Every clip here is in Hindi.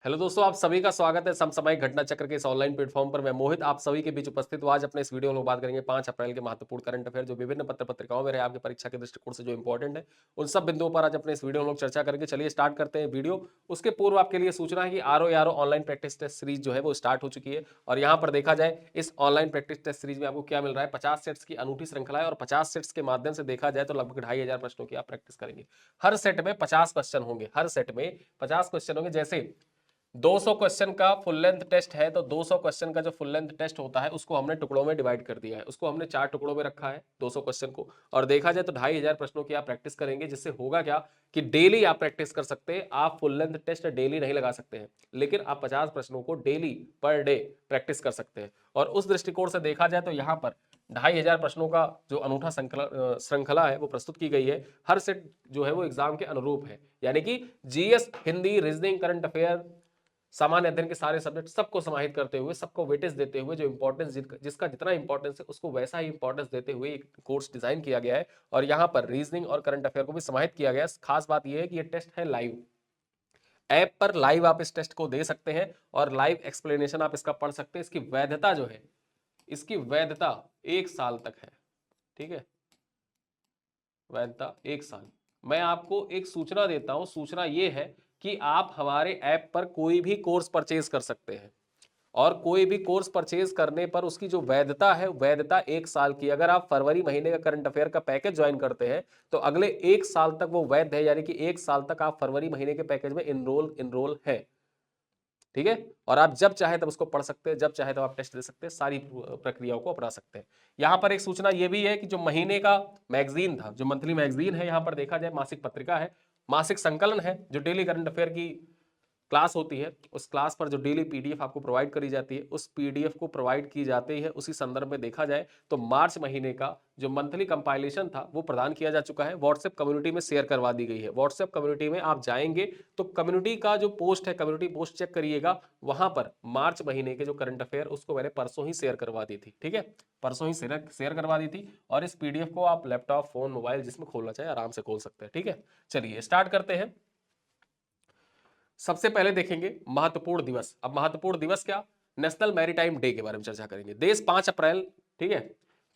हेलो दोस्तों, आप सभी का स्वागत है समसामयिक घटना चक्र के इस ऑनलाइन प्लेटफॉर्म पर। मैं मोहित आप सभी के बीच उपस्थित हूं। आज अपने इस वीडियो में बात करेंगे 5 अप्रैल के महत्वपूर्ण करंट अफेयर जो विभिन्न पत्र पत्रिकाओं में रहे आपकी परीक्षा के दृष्टिकोण से जो इंपॉर्टेंट है, उन सब बिंदुओं पर आज अपने इस वीडियो में लोग चर्चा करेंगे। चलिए स्टार्ट करते हैं वीडियो। उसके पूर्व आपके लिए सूचना है कि RO online practice test series जो है वो स्टार्ट हो चुकी है। और यहाँ पर देखा जाए इस ऑनलाइन प्रैक्टिस टेस्ट सीरीज में आपको क्या मिल रहा है, 50 सेट्स की अनूठी श्रृंखला है और 50 सेट्स के माध्यम से देखा जाए तो लगभग 2500 प्रश्नों की आप प्रैक्टिस करेंगे। हर सेट में 50 क्वेश्चन होंगे, हर सेट में 50 क्वेश्चन होंगे। जैसे 200 क्वेश्चन का फुल लेंथ टेस्ट है तो 200 क्वेश्चन का जो फुल लेंथ टेस्ट होता है उसको हमने टुकड़ों में डिवाइड कर दिया है, उसको हमने 4 टुकड़ों में रखा है 200 क्वेश्चन को। और देखा जाए तो 2500 प्रश्नों की आप प्रैक्टिस करेंगे, जिससे होगा क्या कि डेली आप प्रैक्टिस कर सकते हैं। आप फुल लेंथ टेस्ट डेली नहीं लगा सकते हैं, लेकिन आप 50 प्रश्नों को डेली पर डे प्रैक्टिस कर सकते हैं। और उस दृष्टिकोण से देखा जाए तो यहाँ पर 2500 प्रश्नों का जो अनूठा श्रृंखला है वो प्रस्तुत की गई है। हर सेट जो है वो एग्जाम के अनुरूप है, यानी कि GS, Hindi, reasoning, current affair, सामान्य अध्ययन के सारे सब्जेक्ट सबको समाहित करते हुए, सबको वेटेज देते हुए, जो इंपॉर्टेंस जिसका जितना इंपॉर्टेंस है उसको वैसा ही इंपॉर्टेंस देते हुए एक कोर्स डिजाइन किया गया है। और यहाँ पर रीजनिंग और करंट अफेयर को भी समाहित किया गया है। खास बात यह है कि ये टेस्ट है लाइव, ऐप पर लाइव आप इस टेस्ट को दे सकते हैं और लाइव एक्सप्लेनेशन आप इसका पढ़ सकते हैं। इसकी वैधता जो है, इसकी वैधता 1 साल तक है। ठीक है, वैधता 1 साल। मैं आपको एक सूचना देता हूं, सूचना ये है कि आप हमारे ऐप पर कोई भी कोर्स परचेज कर सकते हैं और कोई भी कोर्स परचेज करने पर उसकी जो वैधता है, वैधता 1 साल की। अगर आप फरवरी महीने का करंट अफेयर का पैकेज ज्वाइन करते हैं तो अगले 1 साल तक वो वैध है, यानी कि 1 साल तक आप फरवरी महीने के पैकेज में इनरोल है। ठीक है, और आप जब चाहे तब उसको पढ़ सकते हैं, जब चाहे तब आप टेस्ट दे सकते हैं, सारी प्रक्रियाओं को अपना सकते हैं। यहां पर एक सूचना यह भी है कि जो महीने का मैगजीन था, जो मंथली मैगजीन है, यहां पर देखा जाए मासिक पत्रिका है, मासिक संकलन है, जो डेली करंट अफेयर की क्लास होती है, उस क्लास पर जो डेली पीडीएफ आपको प्रोवाइड करी जाती है, उस पीडीएफ को प्रोवाइड की जाती है। उसी संदर्भ में देखा जाए तो मार्च महीने का जो मंथली कंपाइलेशन था वो प्रदान किया जा चुका है, व्हाट्सएप कम्युनिटी में शेयर करवा दी गई है। व्हाट्सएप कम्युनिटी में आप जाएंगे तो कम्युनिटी का जो पोस्ट है, कम्युनिटी पोस्ट चेक करिएगा, वहां पर मार्च महीने के जो करंट अफेयर उसको मैंने परसों ही शेयर करवा दी थी। ठीक है, परसों ही शेयर करवा दी थी। और इस पीडीएफ को आप लैपटॉप, फोन, मोबाइल जिसमें खोलना चाहे आराम से खोल सकते हैं। ठीक है, चलिए स्टार्ट करते हैं। सबसे पहले देखेंगे महत्वपूर्ण दिवस। अब महत्वपूर्ण दिवस क्या, नेशनल मैरीटाइम डे के बारे में चर्चा करेंगे। देश 5 अप्रैल, ठीक है,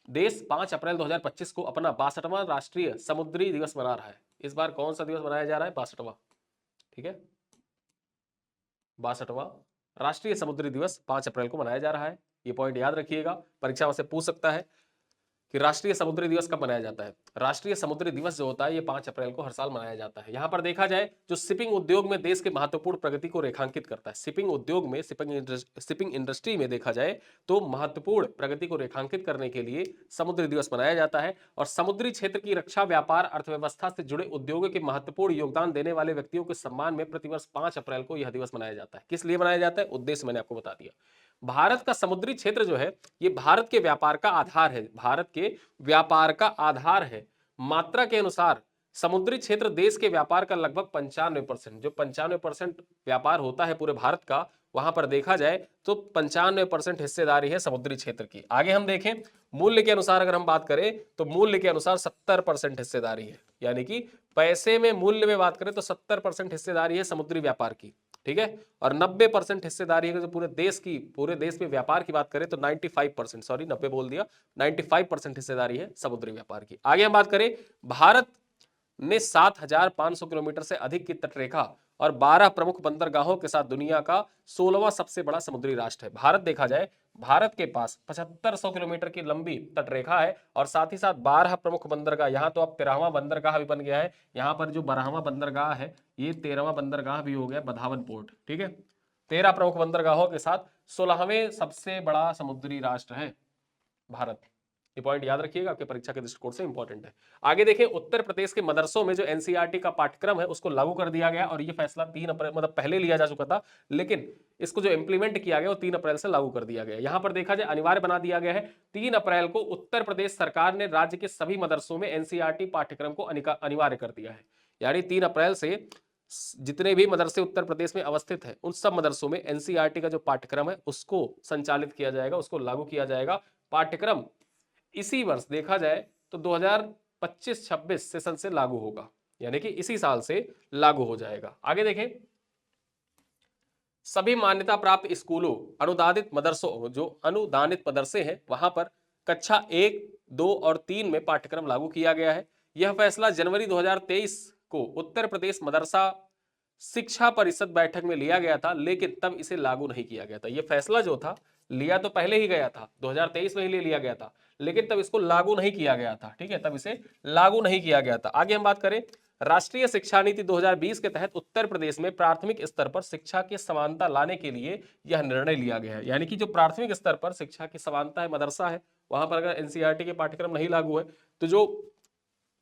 देश 5 अप्रैल 2025 को अपना 62वां राष्ट्रीय समुद्री दिवस मना रहा है। इस बार कौन सा दिवस मनाया जा रहा है, 62वां। ठीक है, 62वां राष्ट्रीय समुद्री दिवस 5 अप्रैल को मनाया जा रहा है। ये पॉइंट याद रखिएगा, परीक्षा में से पूछ सकता है कि राष्ट्रीय समुद्री दिवस कब मनाया जाता है। राष्ट्रीय समुद्री दिवस जो होता है ये 5 अप्रैल को हर साल मनाया जाता है। यहां पर देखा जाए जो शिपिंग उद्योग में देश के महत्वपूर्ण प्रगति को रेखांकित करता है, शिपिंग उद्योग में, शिपिंग इंडस्ट्री में देखा जाए तो महत्वपूर्ण प्रगति को रेखांकित करने के लिए समुद्री दिवस मनाया जाता है। और समुद्री क्षेत्र की रक्षा, व्यापार, अर्थव्यवस्था से जुड़े उद्योगों के महत्वपूर्ण योगदान देने वाले व्यक्तियों के सम्मान में प्रतिवर्ष 5 अप्रैल को यह दिवस मनाया जाता है। किस लिए मनाया जाता है, उद्देश्य मैंने आपको बता दिया। भारत का समुद्री क्षेत्र जो है ये भारत के व्यापार का आधार है, भारत के व्यापार का आधार है। मात्रा के अनुसार समुद्री क्षेत्र देश के व्यापार का लगभग 95%, जो 95% व्यापार होता है पूरे भारत का, वहां पर देखा जाए तो 95% हिस्सेदारी है समुद्री क्षेत्र की। आगे हम देखें मूल्य के अनुसार, अगर हम बात करें तो मूल्य के अनुसार 70% हिस्सेदारी है, यानी कि पैसे में मूल्य में बात करें तो 70% हिस्सेदारी है समुद्री व्यापार की। ठीक है, और 90% हिस्सेदारी है जो पूरे देश की, पूरे देश में व्यापार की बात करें तो 95%, सॉरी 90 बोल दिया, 95% हिस्सेदारी है समुद्री व्यापार की। आगे हम बात करें, भारत ने 7500 किलोमीटर से अधिक की तटरेखा और 12 प्रमुख बंदरगाहों के साथ दुनिया का 16वां सबसे बड़ा समुद्री राष्ट्र है। भारत देखा जाए, भारत के पास 7500 किलोमीटर की लंबी तटरेखा है और साथ ही साथ 12 प्रमुख बंदरगाह, यहां तो अब 13वां बंदरगाह भी बन गया है। यहां पर जो 12वां बंदरगाह है ये 13वां बंदरगाह भी हो गया बधावन पोर्ट। ठीक है, 13 प्रमुख बंदरगाहों के साथ 16वें सबसे बड़ा समुद्री राष्ट्र है भारत। ये पॉइंट याद रखिएगा, आपके परीक्षा के दृष्टिकोण से इंपॉर्टेंट है। आगे देखें, उत्तर प्रदेश के मदरसों में जो एनसीईआरटी का पाठ्यक्रम है उसको लागू कर दिया गया और ये फैसला 3 अप्रैल, मतलब पहले लिया जा चुका था, लेकिन इसको जो इंप्लीमेंट किया गया वो 3 अप्रैल से लागू कर दिया गया। यहां पर देखा जाए अनिवार्य बना दिया गया है। 3 अप्रैल को उत्तर प्रदेश सरकार ने राज्य के सभी मदरसों में एनसीईआरटी पाठ्यक्रम को अनिवार्य कर दिया है। यानी 3 अप्रैल से जितने भी मदरसे उत्तर प्रदेश में अवस्थित है उन सब मदरसों में एनसीईआरटी का जो पाठ्यक्रम है उसको संचालित किया जाएगा, उसको लागू किया जाएगा। पाठ्यक्रम इसी वर्ष देखा जाए तो 2025-26 सेशन से लागू होगा, यानी कि इसी साल से लागू हो जाएगा। आगे देखें, सभी मान्यता प्राप्त स्कूलों, अनुदानित मदरसों, जो अनुदानित मदरसे हैं वहां पर कक्षा 1, 2 और 3 में पाठ्यक्रम लागू किया गया है। यह फैसला जनवरी 2023 को उत्तर प्रदेश मदरसा शिक्षा परिषद बैठक में लिया गया था, लेकिन तब इसे लागू नहीं किया गया था। यह फैसला जो था लिया तो पहले ही गया था, 2023 में ही ले लिया गया था, लेकिन तब इसको लागू नहीं किया गया था। ठीक है, तब इसे लागू नहीं किया गया था। आगे हम बात करें, राष्ट्रीय शिक्षा नीति 2020 के तहत उत्तर प्रदेश में प्राथमिक स्तर पर शिक्षा की समानता लाने के लिए यह निर्णय लिया गया है। यानी कि जो प्राथमिक स्तर पर शिक्षा की समानता है, मदरसा है, वहां पर अगर एनसीईआरटी के पाठ्यक्रम नहीं लागू है तो जो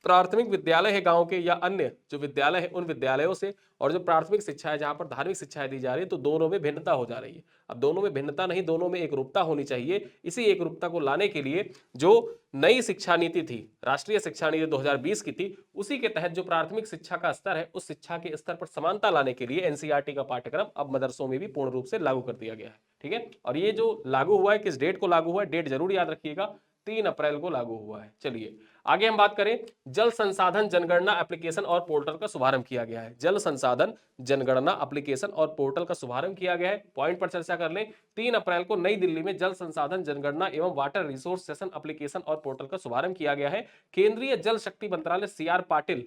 प्राथमिक विद्यालय है गांव के या अन्य जो विद्यालय है उन विद्यालयों से, और जो प्राथमिक शिक्षा है जहां पर धार्मिक शिक्षाएं दी जा रही है, तो दोनों में भिन्नता हो जा रही है। अब दोनों में भिन्नता नहीं, दोनों में एकरूपता होनी चाहिए। इसी एकरूपता को लाने के लिए जो नई शिक्षा नीति थी, राष्ट्रीय शिक्षा नीति 2020 की थी, उसी के तहत जो प्राथमिक शिक्षा का स्तर है उस शिक्षा के स्तर पर समानता लाने के लिए एनसीईआरटी का पाठ्यक्रम अब मदरसों में भी पूर्ण रूप से लागू कर दिया गया है। ठीक है, और ये जो लागू हुआ है, किस डेट को लागू हुआ है, डेट जरूर याद रखिएगा, 3 अप्रैल को लागू हुआ है। चलिए आगे हम बात करें, जल संसाधन जनगणना एप्लीकेशन और पोर्टल का शुभारंभ किया गया है। जल संसाधन जनगणना एप्लीकेशन और पोर्टल का शुभारंभ किया गया है। पॉइंट पर चर्चा कर लें, 3 अप्रैल को नई दिल्ली में जल संसाधन जनगणना एवं वाटर रिसोर्स सेशन एप्लीकेशन और पोर्टल का शुभारंभ किया गया है। केंद्रीय जल शक्ति मंत्रालय CR पाटिल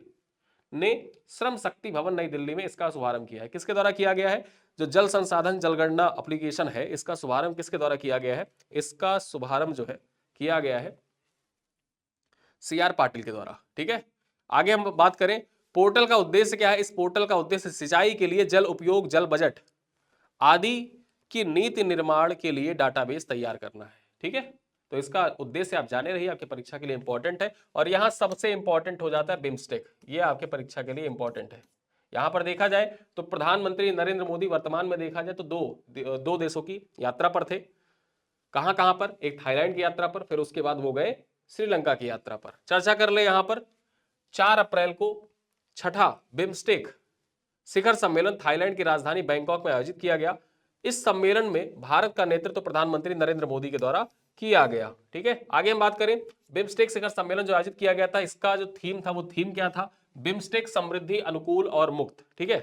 ने श्रम शक्ति भवन नई दिल्ली में इसका शुभारंभ किया है। किसके द्वारा किया गया है? जो जल संसाधन जनगणना एप्लीकेशन है, इसका शुभारंभ किसके द्वारा किया गया है? इसका शुभारंभ जो है किया गया है CR पाटिल के द्वारा। ठीक है, आगे हम बात करें, पोर्टल का उद्देश्य क्या है? इस पोर्टल का उद्देश्य सिंचाई के लिए जल उपयोग, जल बजट आदि की नीति निर्माण के लिए डाटाबेस तैयार करना है। ठीक है, तो इसका उद्देश्य आप जाने रहिए, आपके परीक्षा के लिए इंपॉर्टेंट है। और यहां सबसे इंपॉर्टेंट हो जाता है बिम्स्टेक, ये आपके परीक्षा के लिए इंपॉर्टेंट है। यहां पर देखा जाए तो प्रधानमंत्री नरेंद्र मोदी वर्तमान में देखा जाए तो दो देशों की यात्रा पर थे। कहां कहां पर? एक थाईलैंड की यात्रा पर, फिर उसके बाद वो गए श्रीलंका की यात्रा पर। चर्चा कर ले, यहां पर 4 अप्रैल को छठा बिम्स्टेक शिखर सम्मेलन थाईलैंड की राजधानी बैंकॉक में आयोजित किया गया। इस सम्मेलन में भारत का नेतृत्व प्रधानमंत्री नरेंद्र मोदी के द्वारा किया गया। ठीक है, आगे हम बात करें, बिम्स्टेक शिखर सम्मेलन जो आयोजित किया गया था, इसका जो थीम था, वो थीम क्या था? बिम्स्टेक समृद्धि, अनुकूल और मुक्त। ठीक है,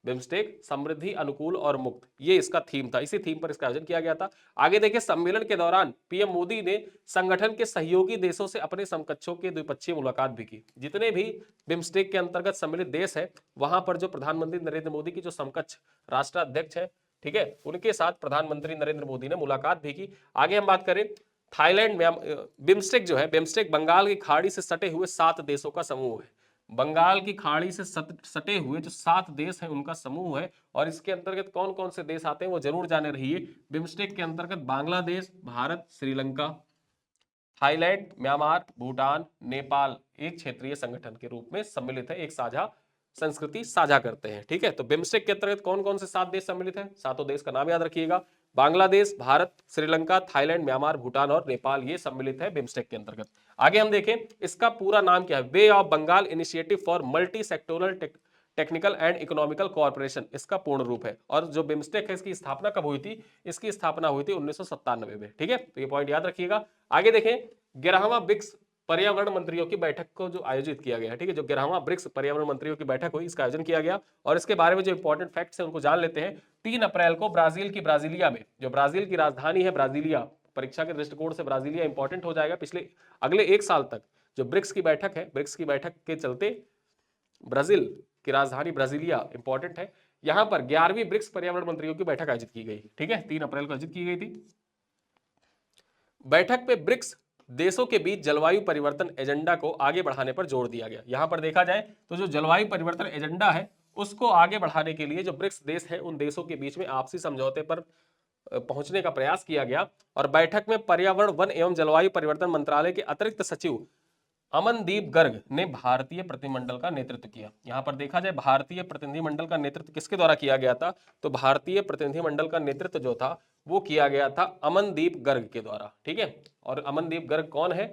बिम्स्टेक समृद्धि, अनुकूल और मुक्त, ये इसका थीम था। इसी थीम पर इसका आयोजन किया गया था। आगे देखिए, सम्मेलन के दौरान पीएम मोदी ने संगठन के सहयोगी देशों से अपने समकक्षों के द्विपक्षीय मुलाकात भी की। जितने भी बिम्स्टेक के अंतर्गत सम्मिलित देश है, वहां पर जो प्रधानमंत्री नरेंद्र मोदी की जो समकक्ष राष्ट्राध्यक्ष है, ठीक है, उनके साथ प्रधानमंत्री नरेंद्र मोदी ने मुलाकात भी की। आगे हम बात करें, थाईलैंड में बिम्स्टेक जो है, बिम्स्टेक बंगाल की खाड़ी से सटे हुए 7 देशों का समूह है। बंगाल की खाड़ी से सटे हुए जो 7 देश हैं उनका समूह है। और इसके अंतर्गत कौन कौन से देश आते हैं वो जरूर जाने रहिए। बिम्स्टेक के अंतर्गत बांग्लादेश, भारत, श्रीलंका, थाईलैंड, म्यांमार, भूटान, नेपाल एक क्षेत्रीय संगठन के रूप में सम्मिलित है, एक साझा संस्कृति साझा करते हैं। ठीक है, तो बिम्स्टेक के अंतर्गत कौन कौन से 7 देश सम्मिलित हैं? 7 देश का नाम याद रखिएगा, बांग्लादेश, भारत, श्रीलंका, थाईलैंड, म्यांमार, भूटान और नेपाल, ये सम्मिलित है बिम्स्टेक के अंतर्गत। आगे हम देखें, इसका पूरा नाम क्या है? Bay of Bengal initiative for multi sectoral technical and economical cooperation, इसका पूर्ण रूप है। और जो बिम्स्टेक है, इसकी स्थापना कब हुई थी? इसकी स्थापना हुई थी 1997 में। ठीक है, तो ये पॉइंट याद रखिएगा। आगे देखें, 11वां ब्रिक्स पर्यावरण मंत्रियों की बैठक को जो आयोजित किया गया है, ठीक है, जो 11वां ब्रिक्स पर्यावरण मंत्रियों की बैठक हुई, इसका आयोजन किया गया। और इसके बारे में जो इंपॉर्टेंट फैक्ट्स हैं उनको जान लेते हैं। 3 अप्रैल को ब्राजील की ब्राजीलिया में, जो ब्राजील की राजधानी है ब्राजीलिया, परीक्षा के दृष्टिकोण से ब्राजीलिया इंपॉर्टेंट हो जाएगा। अगले 1 साल तक जो ब्रिक्स की बैठक है, ब्रिक्स की बैठक के चलते ब्राजील की राजधानी ब्राजीलिया इंपॉर्टेंट है। यहां पर 11वीं ब्रिक्स पर्यावरण मंत्रियों की बैठक आयोजित की गई। ठीक है, 3 अप्रैल को आयोजित की गई थी। बैठक में ब्रिक्स देशों के बीच जलवायु परिवर्तन एजेंडा को आगे बढ़ाने पर जोर दिया गया। यहां पर देखा जाए तो जो जलवायु परिवर्तन एजेंडा है उसको आगे बढ़ाने के लिए जो ब्रिक्स देश है उन देशों के बीच में आपसी समझौते पर पहुंचने का प्रयास किया गया। और बैठक में पर्यावरण, वन एवं जलवायु परिवर्तन मंत्रालय के अतिरिक्त सचिव अमनदीप गर्ग ने भारतीय प्रतिनिधिमंडल का नेतृत्व किया। यहां पर देखा जाए भारतीय प्रतिनिधिमंडल का नेतृत्व किसके द्वारा किया गया था? तो भारतीय प्रतिनिधिमंडल का नेतृत्व जो था वो किया गया था अमनदीप गर्ग के द्वारा। ठीक है, और अमनदीप गर्ग कौन है?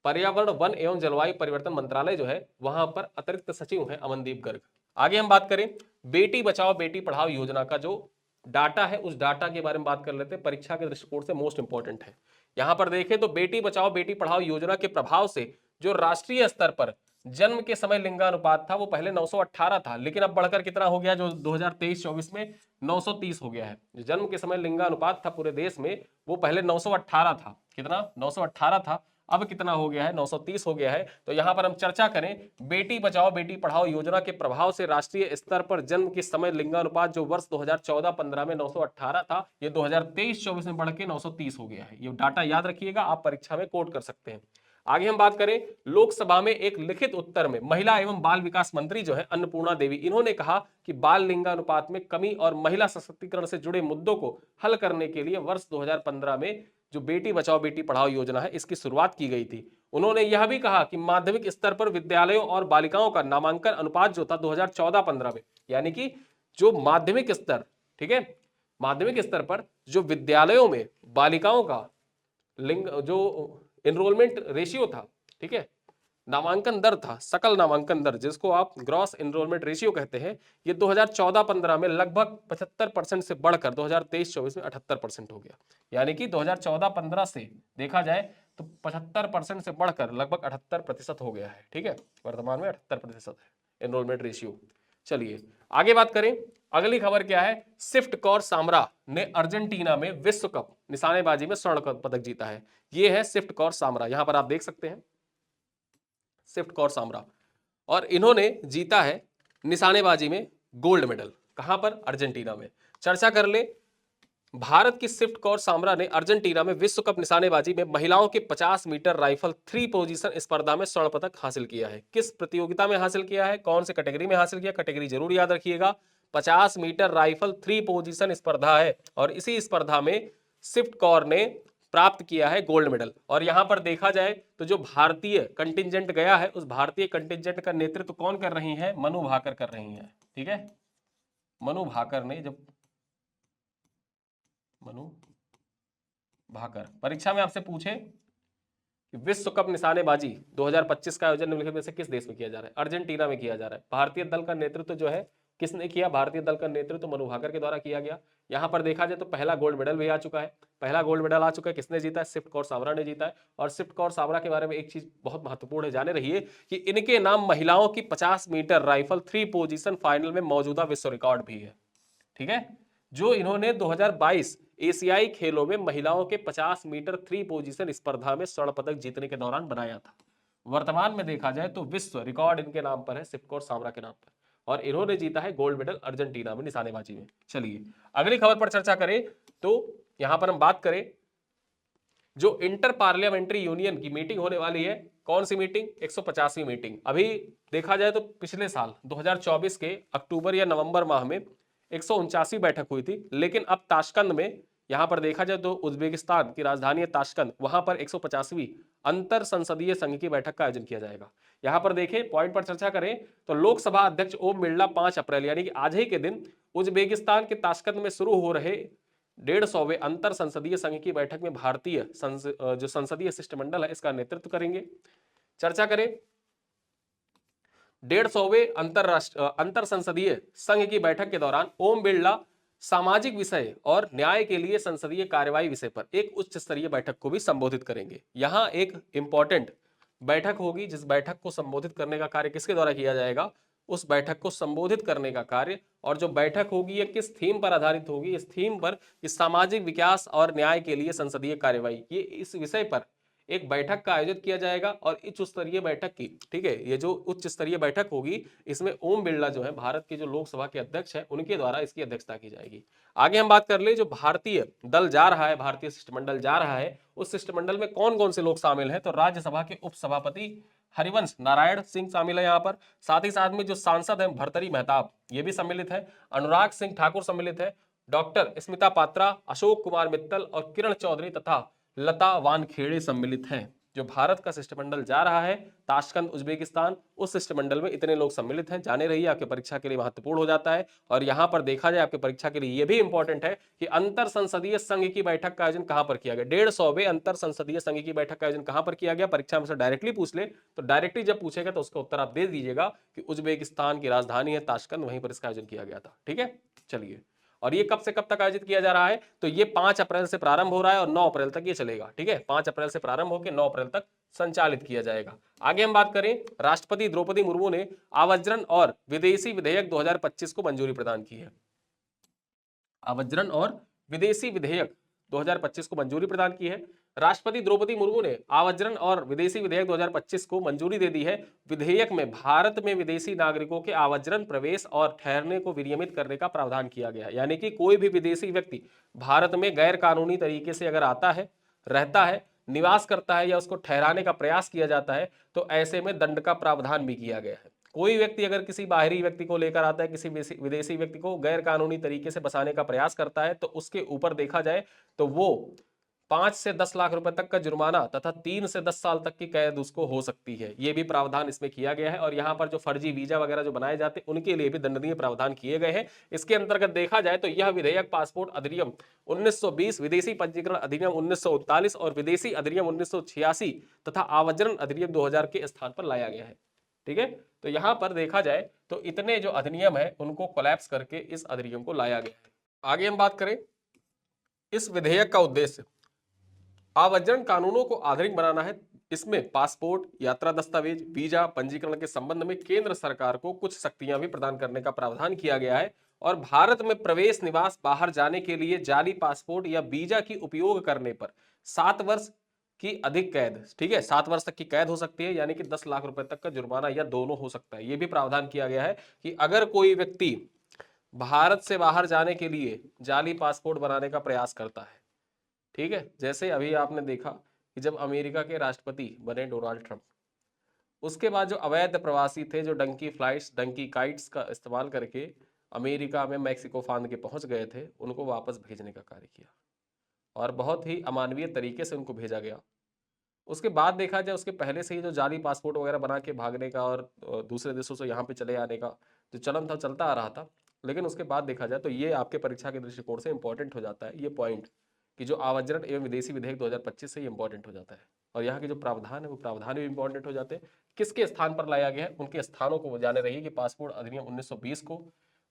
पर्यावरण, वन एवं जलवायु परिवर्तन मंत्रालय जो है वहां पर अतिरिक्त सचिव है अमनदीप गर्ग। आगे हम बात करें, बेटी बचाओ बेटी पढ़ाओ योजना का जो डाटा है उस डाटा के बारे में बात कर लेते हैं। परीक्षा के दृष्टिकोण से मोस्ट इंपॉर्टेंट है। यहां पर देखें तो बेटी बचाओ बेटी पढ़ाओ योजना के प्रभाव से जो राष्ट्रीय स्तर पर जन्म के समय लिंगानुपात था वो पहले 918 था, लेकिन अब बढ़कर कितना हो गया, जो 2023-24 में 930 हो गया है। जो जन्म के समय लिंगानुपात था पूरे देश में वो पहले 918 था, कितना 918 था, अब कितना हो गया है, 930 हो गया है। तो यहां पर हम चर्चा करें बेटी बचाओ बेटी पढ़ाओ योजना के प्रभाव से राष्ट्रीय स्तर पर जन्म के समय लिंगानुपात जो वर्ष 2014-15 में 918 था, ये 2023-24 में बढ़ के 930 हो गया है। ये डाटा याद रखिएगा, आप परीक्षा में कोट कर सकते हैं। आगे हम बात करें, लोकसभा में एक लिखित उत्तर में महिला एवं बाल विकास मंत्री जो है अन्नपूर्णा देवी, इन्होंने कहा कि बाल लिंगानुपात में कमी और महिला सशक्तिकरण से जुड़े मुद्दों को हल करने के लिए वर्ष 2015 में जो बेटी बचाओ बेटी पढ़ाओ योजना है इसकी शुरुआत की गई थी। उन्होंने यह भी कहा कि माध्यमिक स्तर पर विद्यालयों और बालिकाओं का नामांकन अनुपात जो था 2014-15 में, यानी कि जो माध्यमिक स्तर, ठीक है, माध्यमिक स्तर पर जो विद्यालयों में बालिकाओं का लिंग जो एनरोलमेंट रेशियो था, ठीक है, नामांकन दर था, सकल नामांकन दर जिसको आप ग्रॉस एनरोलमेंट रेशियो कहते हैं, ये 2014-15 में लगभग 75% से बढ़कर 2023-24 में 78% हो गया। यानी कि 2014-15 से देखा जाए तो 75% से बढ़कर लगभग 78% हो गया है। ठीक है, वर्तमान में 78% है एनरोलमेंट रेशियो। चलिए आगे बात करें, अगली खबर क्या है, स्विफ्ट कौर सामरा ने अर्जेंटीना में विश्व कप निशानेबाजी में स्वर्ण पदक जीता है। ये है स्विफ्ट कौर सामरा, यहां पर आप देख सकते हैं स्विफ्ट कौर सामरा, और इन्होंने जीता है निशानेबाजी में गोल्ड मेडल। कहां पर, अर्जेंटीना में। चर्चा कर ले, भारत की स्विफ्ट कौर सामरा ने अर्जेंटीना में विश्व कप निशानेबाजी में महिलाओं के 50 मीटर राइफल 3 पोजीशन स्पर्धा में स्वर्ण पदक हासिल किया है। किस प्रतियोगिता में हासिल किया है, कौन से कैटेगरी में हासिल किया, कैटेगरी जरूर याद रखिएगा, 50 मीटर राइफल 3 पोजीशन स्पर्धा है, और इसी स्पर्धा में स्विफ्ट कौर ने प्राप्त किया है गोल्ड मेडल। और यहां पर देखा जाए तो जो भारतीय कंटिजेंट गया है उस भारतीय कंटिजेंट का नेतृत्व कौन कर रही है, मनु भाकर कर रही है। ठीक है, मनु भाकर ने, जब मनु भाकर परीक्षा में आपसे पूछे कि विश्व कप निशानेबाजी 2025 का आयोजन निम्नलिखित में से किस देश में किया जा रहा है, अर्जेंटीना में किया जा रहा है। भारतीय दल का नेतृत्व जो है किसने किया, भारतीय दल का नेतृत्व मनु भाकर के द्वारा किया गया। यहां पर देखा जाए तो पहला गोल्ड मेडल भी आ चुका है, पहला गोल्ड मेडल आ चुका है, किसने जीता है, स्विफ्ट कौर सामरा ने जीता है। और स्विफ्ट कौर सामरा के बारे में एक चीज बहुत महत्वपूर्ण है, जाने रहिए कि इनके नाम महिलाओं की 50 मीटर राइफल 3 पोजीशन फाइनल में मौजूदा विश्व रिकॉर्ड भी है। ठीक है, जो इन्होंने 2022 एशियाई खेलों में महिलाओं के 50 मीटर 3 पोजीशन स्पर्धा में स्वर्ण पदक जीतने के दौरान बनाया था। वर्तमान में देखा जाए तो विश्व रिकॉर्ड इनके नाम पर है, स्विफ्ट कौर सामरा के नाम पर, और इन्होंने जीता है गोल्ड मेडल अर्जेंटीना में निशानेबाजी में। चलिए अगली खबर पर चर्चा करें तो यहां पर हम बात करें, जो इंटर पार्लियामेंट्री यूनियन की मीटिंग होने वाली है, कौन सी मीटिंग, 150वीं मीटिंग। अभी देखा जाए तो पिछले साल 2024 के अक्टूबर या नवंबर माह में 149वीं बैठक हुई थी, लेकिन अब ताशकंद में, यहां पर देखा जाए तो उज्बेकिस्तान की राजधानी है ताशकंद, वहां पर 150वीं अंतर संसदीय संघ की बैठक का आयोजन किया जाएगा। यहां पर देखें, पॉइंट पर चर्चा करें तो लोकसभा अध्यक्ष ओम बिरला 5 अप्रैल यानी कि आज ही के दिन उज्बेकिस्तान के ताशकंद में शुरू हो रहे 150वें अंतर संसदीय संघ की बैठक में भारतीय जो संसदीय शिष्टमंडल है इसका नेतृत्व करेंगे। चर्चा करें, 150वें अंतर संसदीय संघ की बैठक के दौरान ओम बिरला सामाजिक विषय और न्याय के लिए संसदीय कार्यवाही विषय पर एक उच्च स्तरीय बैठक को भी संबोधित करेंगे। यहां एक इंपॉर्टेंट बैठक होगी, जिस बैठक को संबोधित करने का कार्य किसके द्वारा किया जाएगा, उस बैठक को संबोधित करने का कार्य, और जो बैठक होगी ये किस थीम पर आधारित होगी, इस थीम पर कि सामाजिक विकास और न्याय के लिए संसदीय कार्यवाही, ये इस विषय पर एक बैठक का आयोजन किया जाएगा। और उच्च स्तरीय बैठक की, ठीक है, ये जो उच्च स्तरीय बैठक होगी इसमें ओम बिरला जो है भारत के जो लोकसभा के अध्यक्ष हैं उनके द्वारा इसकी अध्यक्षता की जाएगी। आगे हम बात कर ले, जो भारतीय दल जा रहा है, भारतीय शिष्टमंडल जा रहा है, उस शिष्टमंडल में कौन कौन से लोग शामिल हैं, तो राज्यसभा के उपसभापति हरिवंश नारायण सिंह शामिल है यहाँ पर, साथ ही साथ में जो सांसद हैं भर्तरी मेहताब ये भी सम्मिलित है, अनुराग सिंह ठाकुर सम्मिलित है, डॉक्टर स्मिता पात्रा, अशोक कुमार मित्तल और किरण चौधरी तथा लता वानखेड़े सम्मिलित हैं। जो भारत का शिष्टमंडल जा रहा है ताशकंद उज्बेकिस्तान, उस शिष्टमंडल में इतने लोग सम्मिलित हैं, जाने रहिए, आपके परीक्षा के लिए महत्वपूर्ण हो जाता है। और यहां पर देखा जाए आपके परीक्षा के लिए यह भी इंपॉर्टेंट है कि अंतर संसदीय संघ की बैठक का आयोजन कहां पर किया गया, 150वें अंतर संसदीय संघ की बैठक का आयोजन कहां पर किया गया। परीक्षा में से डायरेक्टली पूछ ले तो डायरेक्टली जब पूछेगा तो उसका उत्तर आप दे दीजिएगा कि उज्बेकिस्तान की राजधानी है ताशकंद, वहीं पर इसका आयोजन किया गया था। ठीक है, चलिए और ये कब से कब तक आयोजित किया जा रहा है, तो ये 5 अप्रैल से प्रारंभ हो रहा है और 9 अप्रैल तक ये चलेगा। ठीक है, 5 अप्रैल से प्रारंभ होकर 9 अप्रैल तक संचालित किया जाएगा। आगे हम बात करें, राष्ट्रपति द्रौपदी मुर्मू ने आव्रजन और विदेशी विधेयक 2025 को मंजूरी प्रदान की है। आव्रजन और विदेशी विधेयक 2025 को मंजूरी प्रदान की है। राष्ट्रपति द्रौपदी मुर्मू ने आव्रजन और विदेशी विधेयक 2025 को मंजूरी दे दी है। विधेयक में भारत में विदेशी नागरिकों के आव्रजन, प्रवेश और ठहरने को विनियमित करने का प्रावधान किया गया है। यानी कि कोई भी विदेशी व्यक्ति भारत में गैर कानूनी तरीके से अगर आता है, रहता है, निवास करता है या उसको ठहराने का प्रयास किया जाता है, तो ऐसे में दंड का प्रावधान भी किया गया है। कोई व्यक्ति अगर किसी बाहरी व्यक्ति को लेकर आता है, किसी विदेशी व्यक्ति को गैर कानूनी तरीके से बसाने का प्रयास करता है, तो उसके ऊपर देखा जाए तो वो 5 से 10 लाख रुपए तक का जुर्माना तथा 3 से 10 साल तक की कैद उसको हो सकती है। ये भी प्रावधान इसमें किया गया है। और यहाँ पर जो फर्जी वीजा वगैरह जो बनाए जाते हैं उनके लिए भी दंडनीय प्रावधान किए गए हैं। इसके अंतर्गत देखा जाए तो यह विधेयक पासपोर्ट अधिनियम 1920, विदेशी पंजीकरण अधिनियम 1939 और विदेशी अधिनियम 1986 तथा आव्रजन अधिनियम 2000 के स्थान पर लाया गया है। ठीक है, तो यहां पर देखा जाए तो इतने जो अधिनियम है उनको कोलैप्स करके इस अधिनियम को लाया गया है। आगे हम बात करें, इस विधेयक का उद्देश्य आव्रजन कानूनों को आधुनिक बनाना है। इसमें पासपोर्ट, यात्रा दस्तावेज, वीजा पंजीकरण के संबंध में केंद्र सरकार को कुछ शक्तियां भी प्रदान करने का प्रावधान किया गया है। और भारत में प्रवेश, निवास, बाहर जाने के लिए जाली पासपोर्ट या वीजा की उपयोग करने पर 7 वर्ष की अधिक कैद, ठीक है, 7 वर्ष तक की कैद हो सकती है, यानी कि 10 लाख रुपए तक का जुर्माना या दोनों हो सकता है। यह भी प्रावधान किया गया है कि अगर कोई व्यक्ति भारत से बाहर जाने के लिए जाली पासपोर्ट बनाने का प्रयास करता है, ठीक है, जैसे अभी आपने देखा कि जब अमेरिका के राष्ट्रपति बने डोनाल्ड ट्रंप, उसके बाद जो अवैध प्रवासी थे जो डंकी फ्लाइट्स, डंकी काइट्स का इस्तेमाल करके अमेरिका में मैक्सिको फांद के पहुंच गए थे, उनको वापस भेजने का कार्य किया और बहुत ही अमानवीय तरीके से उनको भेजा गया। उसके बाद देखा जाए, उसके पहले से ही जो जाली पासपोर्ट वगैरह बना के भागने का और दूसरे देशों से यहाँ पे चले आने का जो चलन था, चलता आ रहा था। लेकिन उसके बाद देखा जाए तो ये आपके परीक्षा के दृष्टिकोण से इंपॉर्टेंट हो जाता है, ये पॉइंट कि जो आव्रजन एवं विदेशी विधेयक 2025 से इंपॉर्टेंट हो जाता है। और यहाँ के जो प्रावधान है वो प्रावधान भी इंपॉर्टेंट हो जाते हैं। किसके स्थान पर लाया गया है, उनके स्थानों को जाने रहिए कि पासपोर्ट अधिनियम 1920 को,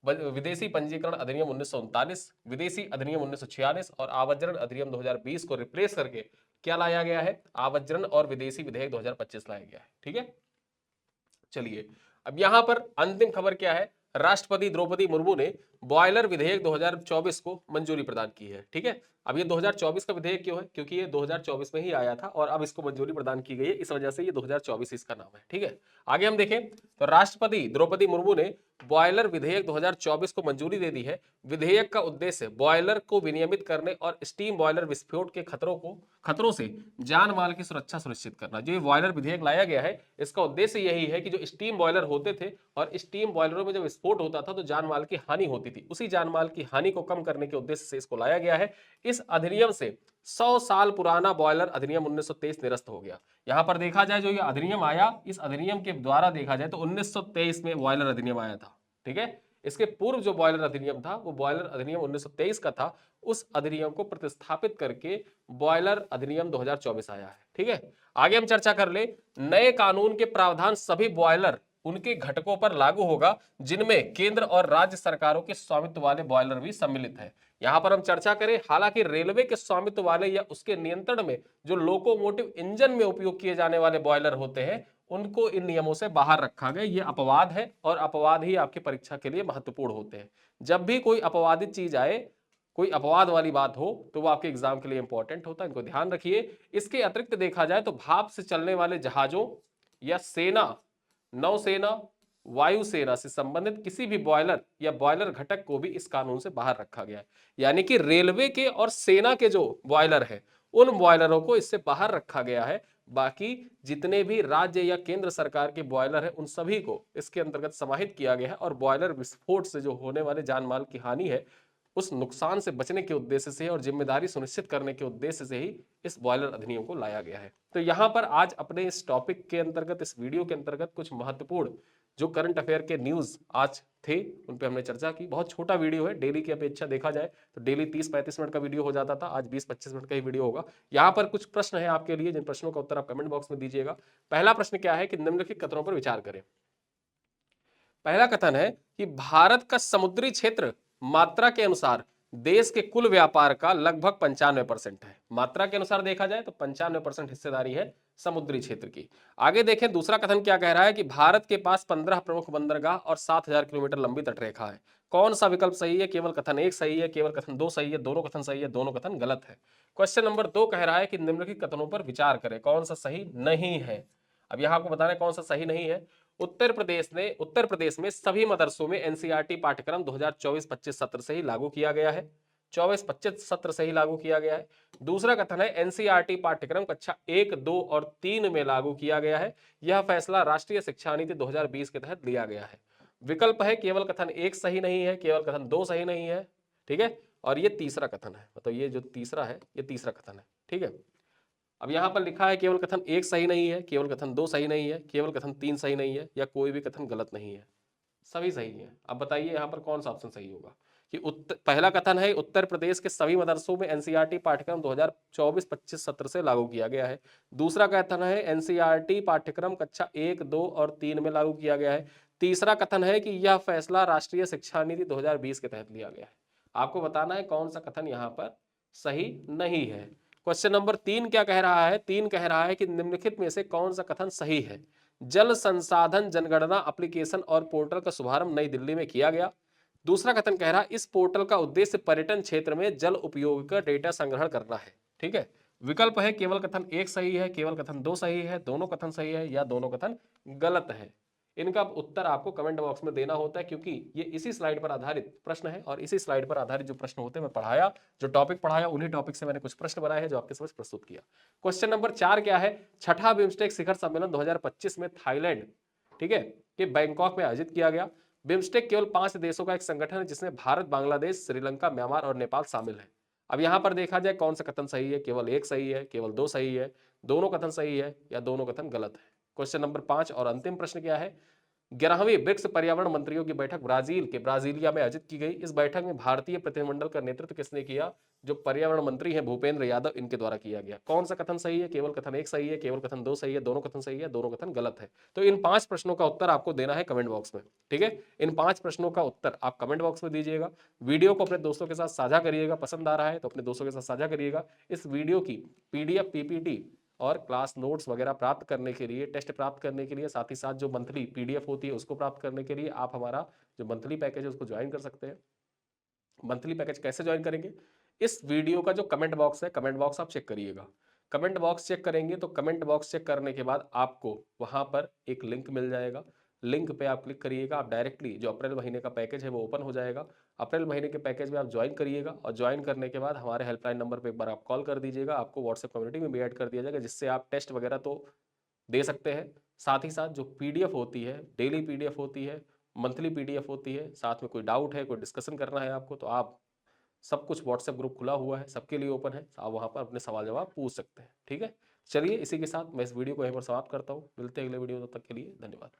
विदेशी पंजीकरण अधिनियम 1939, विदेशी अधिनियम 1946 और आव्रजन अधिनियम 2020 को रिप्लेस करके क्या लाया गया है, आव्रजन और विदेशी विधेयक 2025 लाया गया है। ठीक है, चलिए अब यहां पर अंतिम खबर क्या है, राष्ट्रपति द्रौपदी मुर्मू ने बॉयलर विधेयक 2024 को मंजूरी प्रदान की है। ठीक है, अब ये 2024 का विधेयक क्यों है, क्योंकि ये 2024 में ही आया था और अब इसको मंजूरी प्रदान की गई है, इस वजह से ये 2024 इसका नाम है। ठीक है, आगे हम देखें तो राष्ट्रपति द्रौपदी मुर्मू ने बॉयलर विधेयक 2024 को मंजूरी दे दी है। विधेयक का उद्देश्य बॉयलर को विनियमित करने और स्टीम बॉयलर विस्फोट के खतरों से जान माल की सुरक्षा सुनिश्चित करना। जो ये बॉयलर विधेयक लाया गया है, इसका उद्देश्य यही है कि जो स्टीम बॉयलर होते थे और स्टीम बॉयलरों में जब विस्फोट होता था तो जान माल की हानि होती थी, उसी जान माल की हानि को कम करने के उद्देश्य से इसको लाया गया है। इस अधिनियम से 100 साल पुराना बॉयलर अधिनियम 1923 निरस्त हो गया। यहां पर देखा जाए जो ये अधिनियम आया, इस अधिनियम के द्वारा देखा जाए तो 1923 में बॉयलर अधिनियम आया था। ठीक है, इसके पूर्व जो बॉयलर अधिनियम था वो बॉयलर अधिनियम 1923 का था। उस अधिनियम को प्रतिस्थापित करके बॉयलर अधिनियम 2024 आया है। ठीक है, आगे हम चर्चा कर ले, नए कानून के प्रावधान सभी बॉयलर उनके घटकों पर लागू होगा जिनमें केंद्र और राज्य सरकारों के स्वामित्व वाले बॉयलर भी सम्मिलित है। यहां पर हम चर्चा करें, हालांकि रेलवे के स्वामित्व वाले या उसके नियंत्रण में जो लोकोमोटिव इंजन में उपयोग किए जाने वाले बॉयलर होते हैं उनको इन नियमों से बाहर रखा गया। ये अपवाद है और अपवाद ही आपकी परीक्षा के लिए महत्वपूर्ण होते हैं। जब भी कोई अपवादित चीज आए, कोई अपवाद वाली बात हो, तो वो आपके एग्जाम के लिए इंपॉर्टेंट होता है, इनको ध्यान रखिए। इसके अतिरिक्त देखा जाए तो भाप से चलने वाले जहाजों या सेना, नौसेना, वायुसेना से संबंधित किसी भी बॉयलर या बॉयलर घटक को भी इस कानून से बाहर रखा गया है। यानी कि रेलवे के और सेना के जो बॉयलर है उन बॉयलरों को इससे बाहर रखा गया है। बाकी जितने भी राज्य या केंद्र सरकार के बॉयलर है उन सभी को इसके अंतर्गत समाहित किया गया है। और बॉयलर विस्फोट से जो होने वाले जान माल की हानि है उस नुकसान से बचने के उद्देश्य से और जिम्मेदारी सुनिश्चित करने के उद्देश्य से ही इस बॉयलर अधिनियम को लाया गया है। तो यहां पर आज अपने इस टॉपिक के अंतर्गत, इस वीडियो के अंतर्गत कुछ महत्वपूर्ण जो करंट अफेयर के न्यूज आज थे उन पे हमने चर्चा की। बहुत छोटा वीडियो है, डेली की अपेक्षा देखा जाए तो डेली 30-35 मिनट का वीडियो हो जाता था, आज 20-25 मिनट का ही वीडियो होगा। यहाँ पर कुछ प्रश्न है आपके लिए, जिन प्रश्नों का उत्तर आप कमेंट बॉक्स में दीजिएगा। पहला प्रश्न क्या है कि निम्नलिखित कथनों पर विचार करें। पहला कथन है कि भारत का समुद्री क्षेत्र मात्रा के अनुसार देश के कुल व्यापार का लगभग 95% है। मात्रा के अनुसार देखा जाए तो 95% हिस्सेदारी है समुद्री क्षेत्र की। आगे देखें दूसरा कथन क्या कह रहा है कि भारत के पास 15 प्रमुख बंदरगाह और 7000 किलोमीटर लंबी तटरेखा है। कौन सा विकल्प सही है? केवल कथन एक सही है, केवल कथन दो सही है, दोनों कथन सही है, दोनों कथन गलत है। क्वेश्चन नंबर 2 कह रहा है कि निम्नलिखित कथनों पर विचार करें, कौन सा सही नहीं है। अब यहां आपको बताना है कौन सा सही नहीं है। उत्तर प्रदेश में सभी मदरसों में एनसीईआरटी पाठ्यक्रम 2024-25 सत्र से ही लागू किया गया है। 24-25 सत्र से ही लागू किया गया है। दूसरा कथन है एनसीईआरटी पाठ्यक्रम कक्षा 1, 2 और 3 में लागू किया गया है। यह फैसला राष्ट्रीय शिक्षा नीति 2020 के तहत लिया गया है। विकल्प है केवल कथन एक सही नहीं है, केवल कथन दो सही नहीं है, ठीक है, और ये तीसरा कथन है, मतलब ये जो तीसरा है ये तीसरा कथन है, ठीक है। अब यहां पर लिखा है केवल कथन एक सही नहीं है, केवल कथन दो सही नहीं है, केवल कथन तीन सही नहीं है, या कोई भी कथन गलत नहीं है। सभी सही है। अब बताइए यहां पर कौन सा ऑप्शन सही होगा कि पहला कथन है उत्तर प्रदेश के सभी मदरसों में एनसीईआरटी पाठ्यक्रम 2024-25 सत्र से लागू किया गया है। दूसरा कथन है एनसीईआरटी पाठ्यक्रम कक्षा 1, 2 और 3 में लागू किया गया है। तीसरा कथन है कि यह फैसला राष्ट्रीय शिक्षा नीति 2020 के तहत लिया गया है। आपको बताना है कौन सा कथन यहां पर सही नहीं है। क्वेश्चन नंबर 3 क्या कह रहा है? 3 कह रहा है कि निम्नलिखित में से कौन सा कथन सही है। जल संसाधन जनगणना एप्लीकेशन और पोर्टल का शुभारंभ नई दिल्ली में किया गया। दूसरा कथन कह रहा है इस पोर्टल का उद्देश्य पर्यटन क्षेत्र में जल उपयोग का डेटा संग्रहण करना है, ठीक है। विकल्प है केवल कथन एक सही है, केवल कथन दो सही है, दोनों कथन सही है, या दोनों कथन गलत है। इनका उत्तर आपको कमेंट बॉक्स में देना होता है, क्योंकि ये इसी स्लाइड पर आधारित प्रश्न है और इसी स्लाइड पर आधारित जो प्रश्न होते हैं मैं पढ़ाया, जो टॉपिक पढ़ाया उन्हीं टॉपिक से मैंने कुछ प्रश्न बनाए हैं जो आपके समझ प्रस्तुत किया। क्वेश्चन नंबर 4 क्या है? छठा बिम्स्टेक शिखर सम्मेलन 2025 में थाईलैंड, ठीक है, के बैंकॉक में आयोजित किया गया। बिम्स्टेक केवल 5 देशों का एक संगठन है जिसमें भारत, बांग्लादेश, श्रीलंका, म्यांमार और नेपाल शामिल है। अब यहां पर देखा जाए कौन सा कथन सही है। केवल एक सही है, केवल दो सही है, दोनों कथन सही है, या दोनों कथन गलत है। क्वेश्चन नंबर 5 और अंतिम प्रश्न क्या है? 11वीं ब्रिक्स पर्यावरण मंत्रियों की बैठक ब्राजील के ब्राजीलिया में आयोजित की गई। इस बैठक में भारतीय प्रतिनिधिमंडल का नेतृत्व किसने किया? जो पर्यावरण मंत्री हैं भूपेंद्र यादव, इनके द्वारा किया गया। कौन सा कथन सही है? केवल कथन एक सही है, केवल कथन दो सही है, दोनों कथन सही है, दोनों कथन गलत है। तो इन 5 प्रश्नों का उत्तर आपको देना है कमेंट बॉक्स में, ठीक है। इन 5 प्रश्नों का उत्तर आप कमेंट बॉक्स में दीजिएगा। वीडियो को अपने दोस्तों के साथ साझा करिएगा, पसंद आ रहा है तो अपने दोस्तों के साथ साझा करिएगा। इस वीडियो की पीडीएफ, पीपीटी और क्लास नोट्स वगैरह प्राप्त करने के लिए, टेस्ट प्राप्त करने के लिए, साथ ही साथ जो मंथली पीडीएफ होती है उसको प्राप्त करने के लिए आप हमारा जो मंथली पैकेज है उसको ज्वाइन कर सकते हैं। मंथली पैकेज कैसे ज्वाइन करेंगे? इस वीडियो का जो कमेंट बॉक्स है, कमेंट बॉक्स आप चेक करिएगा। कमेंट बॉक्स चेक करेंगे तो कमेंट बॉक्स चेक करने के बाद आपको वहां पर एक लिंक मिल जाएगा। लिंक पे आप क्लिक करिएगा, आप डायरेक्टली जो अप्रैल महीने का पैकेज है वो ओपन हो जाएगा। अप्रैल महीने के पैकेज में आप ज्वाइन करिएगा और ज्वाइन करने के बाद हमारे हेल्पलाइन नंबर पे एक बार आप कॉल कर दीजिएगा। आपको व्हाट्सएप कम्युनिटी में भी ऐड कर दिया जाएगा, जिससे आप टेस्ट वगैरह तो दे सकते हैं। साथ ही साथ जो पीडीएफ होती है, डेली पीडीएफ होती है, मंथली पीडीएफ होती है, साथ में कोई डाउट है, कोई डिस्कशन करना है आपको, तो आप सब कुछ व्हाट्सएप ग्रुप खुला हुआ है, सबके लिए ओपन है, आप वहां पर अपने सवाल जवाब पूछ सकते हैं, ठीक है। चलिए इसी के साथ मैं इस वीडियो को यहीं पर समाप्त करता हूँ। मिलते हैं अगले वीडियो, तब तक के लिए धन्यवाद।